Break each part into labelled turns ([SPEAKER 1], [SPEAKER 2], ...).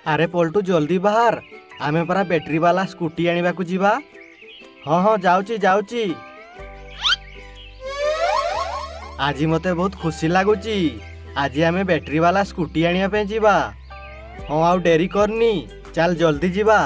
[SPEAKER 1] अरे पलटू जल्दी बाहर आमे परा बैटरी वाला स्कूटी आनिबा को जीवा। हाँ हाँ जाउची जाउची। आज मते बहुत खुशी लागुची। आज आमे बैटरी वाला स्कूटी आनिया पे जीवा। हाँ आउ डेरी करनी चल जल्दी जीवा।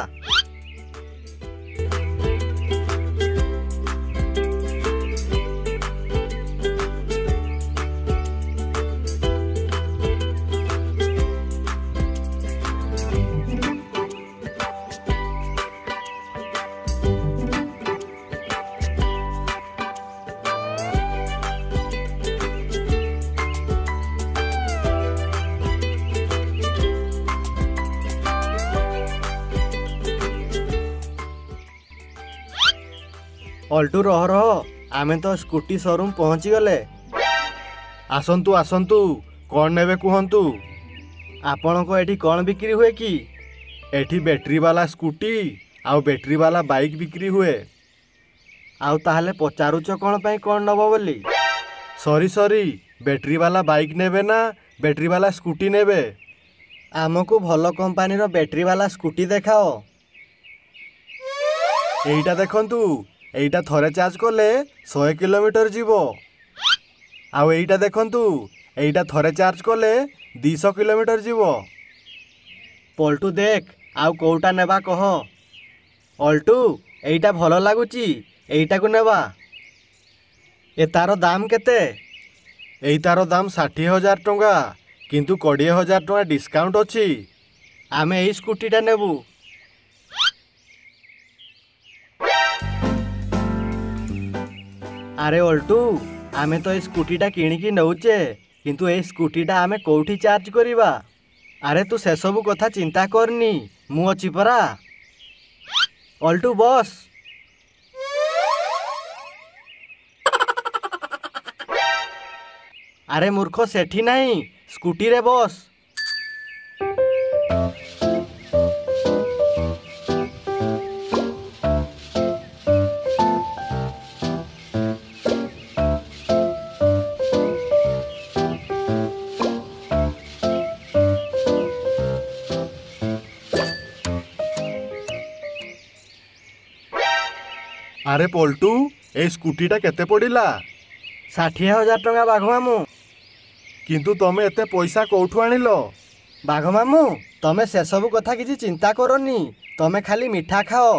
[SPEAKER 1] पलटू रह रह आमे तो स्कूटी शोरूम पहुँची गले। आसंतु आसंतु कौन नेबे कुहंतु। आपण को एठी कौन बिक्री हुए कि? एठी बैटरी वाला स्कूटी आउ बैटरी वाला बाइक बिक्री हुए। आउ ताहले पचारुच कौन पाई कौन नब बोली? सॉरी सॉरी बैटरी वाला बाइक नेबे ना बैटरी वाला स्कूटी नेबे? आमको भल कंपानी रो बैटरी वाला स्कूटी देखाओ। एइटा देखंतु एइटा थरे चार्ज कले 100 किलोमीटर जीवो। आउ एइटा देखंतु एइटा थरे चार्ज कले 200 किलोमीटर जीवो। पलटू देख आउ कोउटा नेबा कह। पलटू एइटा भल लागुची एइटा को नेबा। ए तारो दाम केते? एइ तारो दाम 60,000 टंका किंतु 20,000 टंका डिस्काउंट अछि। आमे एइ स्कूटीटा नेबू। अरे ओल्टू आमे तो स्कूटीटा किणिकी नौचे किंतु ए स्कूटीटा आमे कोठी चार्ज करिबा? अरे तू से सब कथा चिंता करनी मु अछि परा। ओल्टू बस। अरे मूर्ख सेठी नहीं स्कूटी रे बस।
[SPEAKER 2] अरे पलटू ए स्कूटीटा केते पड़िला?
[SPEAKER 1] 60,000 टंका बाघ मामू।
[SPEAKER 2] किंतु तमे एते पैसा कोठु आनिलो?
[SPEAKER 1] बाघ मामू तमे से सब कथा किसी चिंता करनी तमे खाली मिठा खाओ।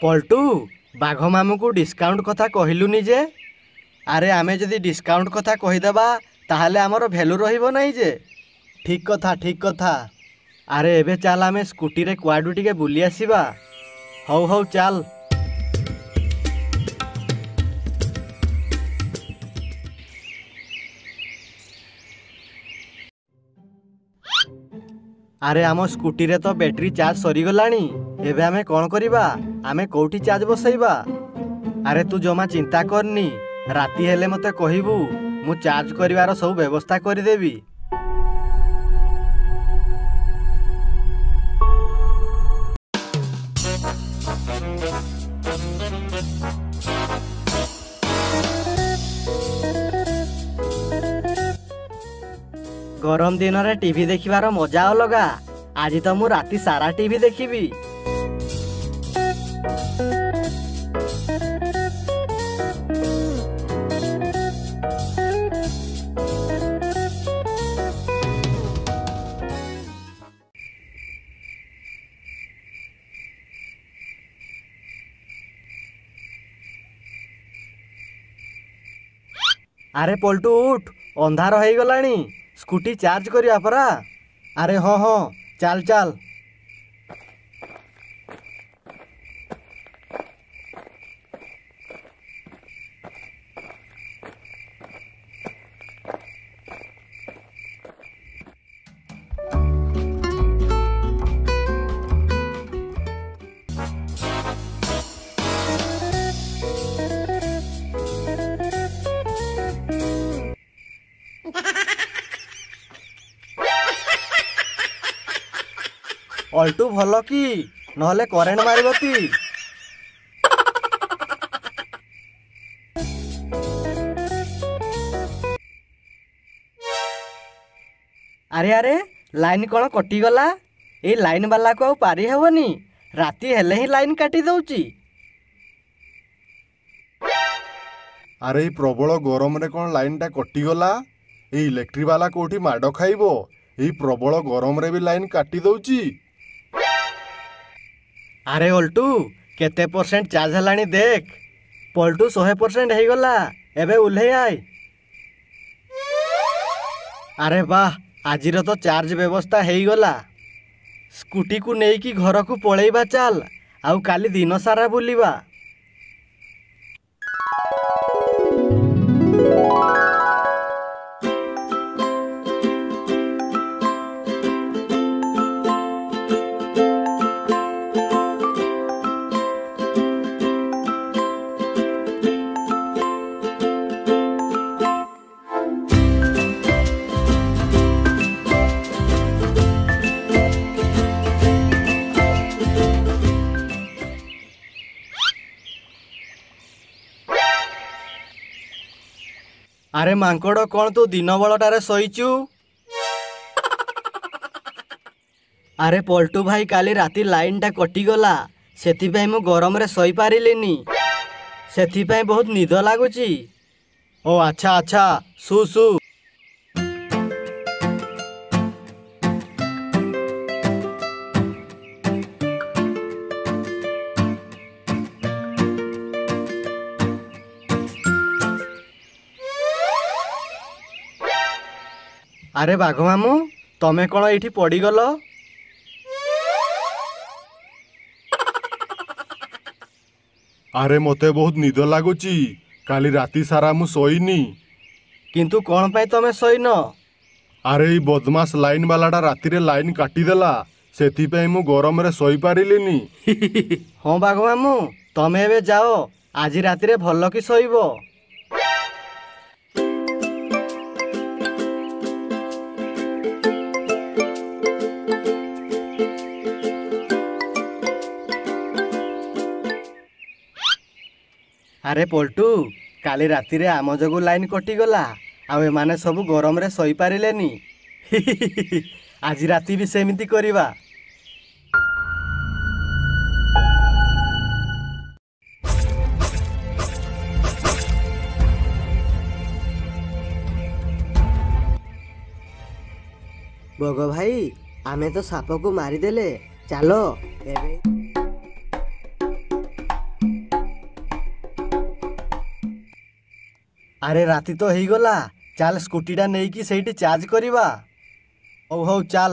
[SPEAKER 1] पलटू बाघ मामू को डिस्काउंट कथा कहलुनी जे? अरे आमे जदि डिस्काउंट कथा कहीदेबा ताहले आमर भैल्यू रहिबो नहीं जे। ठीक कथा ठीक कथा। अरे एबे चल आमे स्कूटी रे कुआडू टिके बुली आसीबा। हौ हौ चल। अरे आम स्कूटी रे तो बैटरी चार्ज सरी गलानी। एबे आमे कौन करिबा? आमे कोठी चार्ज बसैबा? अरे तू जमा चिंता करनी राती हेले मते कहिबू मु चार्ज करिवार सब व्यवस्था करि देबी। गरम दिन रे टीवी देखिबार मजा अलगा। आज तो मु राती सारा टीवी देखिबी। अरे पलटू उठ अंधार हो गलानी स्कूटी चार्ज करिया परा। अरे हाँ हाँ चल चल। ଅଲ୍ଟୁ ଭଲ କି ନହେଲେ କରେଣ୍ଟ ମାରିବ କି? ଆରେ ଆରେ ଲାଇନ୍ କ'ଣ କଟିଗଲା? ଏଇ ଲାଇନ୍ ବାଲାକୁ ଆଉ ପାରି ହେବନି। ରାତି ହେଲେ ହିଁ ଲାଇନ୍ କାଟି ଦେଉଛି।
[SPEAKER 2] ଆରେ ଏଇ ପ୍ରବଳ ଗରମରେ କ'ଣ ଲାଇନ୍ଟା କଟିଗଲା? ଏଇ ଇଲେକ୍ଟ୍ରି ବାଲା କୋଉଠି ମାଡ଼ ଖାଇବ? ଏଇ ପ୍ରବଳ ଗରମରେ ବି ଲାଇନ୍ କାଟି ଦଉଛି।
[SPEAKER 1] ଆରେ ଅଲ୍ଟୁ କେତେ ପରସେଣ୍ଟ ଚାର୍ଜ ହେଲାଣି ଦେଖ। ପଲ୍ଟୁ 100% ହେଇଗଲା। ଏବେ ଓହ୍ଲେଇ ଆଏ। ଆରେ ବାଃ, ଆଜିର ତ ଚାର୍ଜ ବ୍ୟବସ୍ଥା ହେଇଗଲା। ସ୍କୁଟିକୁ ନେଇକି ଘରକୁ ପଳେଇବା ଚାଲ, ଆଉ କାଲି ଦିନ ସାରା ବୁଲିବା। ଆରେ ମାଙ୍କଡ଼, କ'ଣ ତୁ ଦିନ ବେଳଟାରେ ଶୋଇଛୁ? ଆରେ ପଲ୍ଟୁ ଭାଇ, କାଲି ରାତି ଲାଇନ୍ଟା କଟିଗଲା। ସେଥିପାଇଁ ମୁଁ ଗରମରେ ଶୋଇପାରିଲିନି। ସେଥିପାଇଁ ବହୁତ ନିଦ ଲାଗୁଛି। ଓ ଆଚ୍ଛା ଆଚ୍ଛା, ଶୁ ଶୁ। ଆରେ ବାଘ ମାମୁଁ, ତମେ କ'ଣ ଏଇଠି ପଡ଼ିଗଲ?
[SPEAKER 2] ଆରେ ମୋତେ ବହୁତ ନିଦ ଲାଗୁଛି। କାଲି ରାତି ସାରା ମୁଁ ଶୋଇନି।
[SPEAKER 1] କିନ୍ତୁ କ'ଣ ପାଇଁ ତମେ ଶୋଇନ?
[SPEAKER 2] ଆରେ ଏଇ ବଦମାସ ଲାଇନ୍ ବାଲାଟା ରାତିରେ ଲାଇନ୍ କାଟିଦେଲା। ସେଥିପାଇଁ ମୁଁ ଗରମରେ ଶୋଇପାରିଲିନି।
[SPEAKER 1] ହଁ ବାଘ ମାମୁଁ, ତମେ ଏବେ ଯାଅ। ଆଜି ରାତିରେ ଭଲ କି ଶୋଇବ। ଆରେ ପଲ୍ଟୁ, କାଲି ରାତିରେ ଆମ ଯୋଗୁଁ ଲାଇନ୍ କଟିଗଲା। ଆଉ ଏମାନେ ସବୁ ଗରମରେ ଶୋଇପାରିଲେନି। ଆଜି ରାତି ବି ସେମିତି କରିବା। ବଗ ଭାଇ, ଆମେ ତ ସାପକୁ ମାରିଦେଲେ। ଚାଲ ଏବେ। ଆରେ ରାତି ତ ହେଇଗଲା। ଚାଲ ସ୍କୁଟିଟା ନେଇକି ସେଇଠି ଚାର୍ଜ କରିବା। ହଉ ହଉ ଚାଲ।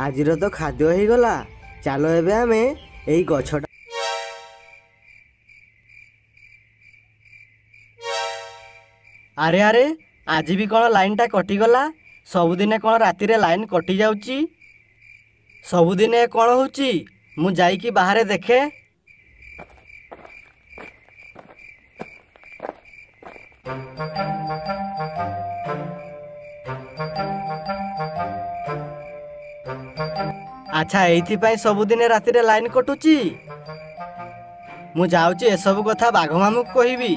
[SPEAKER 1] ଆଜିର ତ ଖାଦ୍ୟ ହେଇଗଲା। ଚାଲ ଏବେ ଆମେ ଏଇ ଗଛଟା। ଆରେ ଆରେ, ଆଜି ବି କ'ଣ ଲାଇନ୍ଟା କଟିଗଲା? ସବୁଦିନେ କ'ଣ ରାତିରେ ଲାଇନ୍ କଟି ଯାଉଛି? ସବୁଦିନେ କ'ଣ ହେଉଛି? ମୁଁ ଯାଇକି ବାହାରେ ଦେଖେ। ଆଚ୍ଛା, ଏଇଥିପାଇଁ ସବୁଦିନେ ରାତିରେ ଲାଇନ୍ କଟୁଛି। ମୁଁ ଯାଉଛି ଏସବୁ କଥା ବାଘ ମାମୁଁକୁ କହିବି।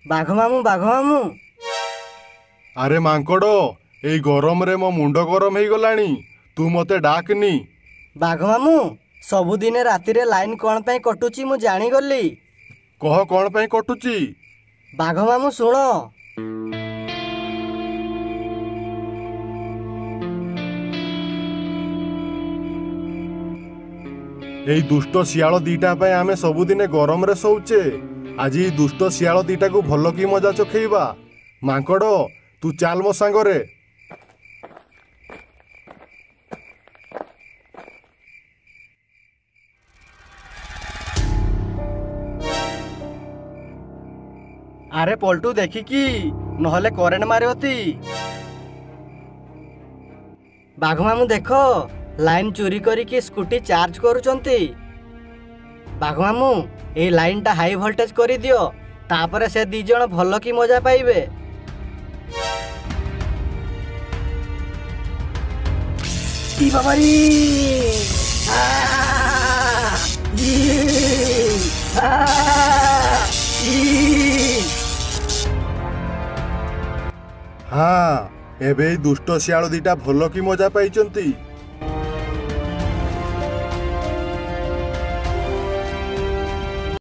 [SPEAKER 1] ବାଘ ମାମୁଁ, ବାଘ ମାମୁଁ।
[SPEAKER 2] ଆରେ ମାଙ୍କଡ଼, ଏଇ ଗରମରେ ମୋ ମୁଣ୍ଡ ଗରମ ହେଇଗଲାଣି। ତୁ ମୋତେ ଡାକନି।
[SPEAKER 1] ବାଘ ମାମୁଁ, ସବୁଦିନେ ରାତିରେ ଲାଇନ୍ କ'ଣ ପାଇଁ କଟୁଛି ମୁଁ ଜାଣିଗଲି।
[SPEAKER 2] କହ, କ'ଣ ପାଇଁ କଟୁଛି?
[SPEAKER 1] ବାଘ ମାମୁଁ ଶୁଣ।
[SPEAKER 2] ଏଇ ଦୁଷ୍ଟ ଶିଆଳ ଦିଟା ପାଇଁ ଆମେ ସବୁଦିନେ ଗରମରେ ଶୋଉଛେ। ଆଜି ଏଇ ଦୁଷ୍ଟ ଶିଆଳ ଦିଟାକୁ ଭଲ କି ମଜା ଚଖେଇବା। ମାଙ୍କଡ଼, ତୁ ଚାଲ ମୋ ସାଙ୍ଗରେ।
[SPEAKER 1] ଆରେ ପଲ୍ଟୁ ଦେଖିକି, ନହେଲେ କରେଣ୍ଟ ମାରିବତି। ବାଘ ମାମୁଁ ଦେଖ, ଲାଇନ ଚୋରି କରିକି ସ୍କୁଟି ଚାର୍ଜ କରୁଛନ୍ତି। ବାଘ ମାମୁଁ, ଏଇ ଲାଇନଟା ହାଇ ଭୋଲ୍ଟେଜ କରିଦିଅ, ତାପରେ ସେ 2 ଜଣ ଭଲ କି ମଜା ପାଇବେ। ଇ ବାବାରି!
[SPEAKER 2] ହଁ, ଏବେ ଏଇ ଦୁଷ୍ଟ ଶିଆଳ ଦିଟା ଭଲ କି ମଜା ପାଇଛନ୍ତି।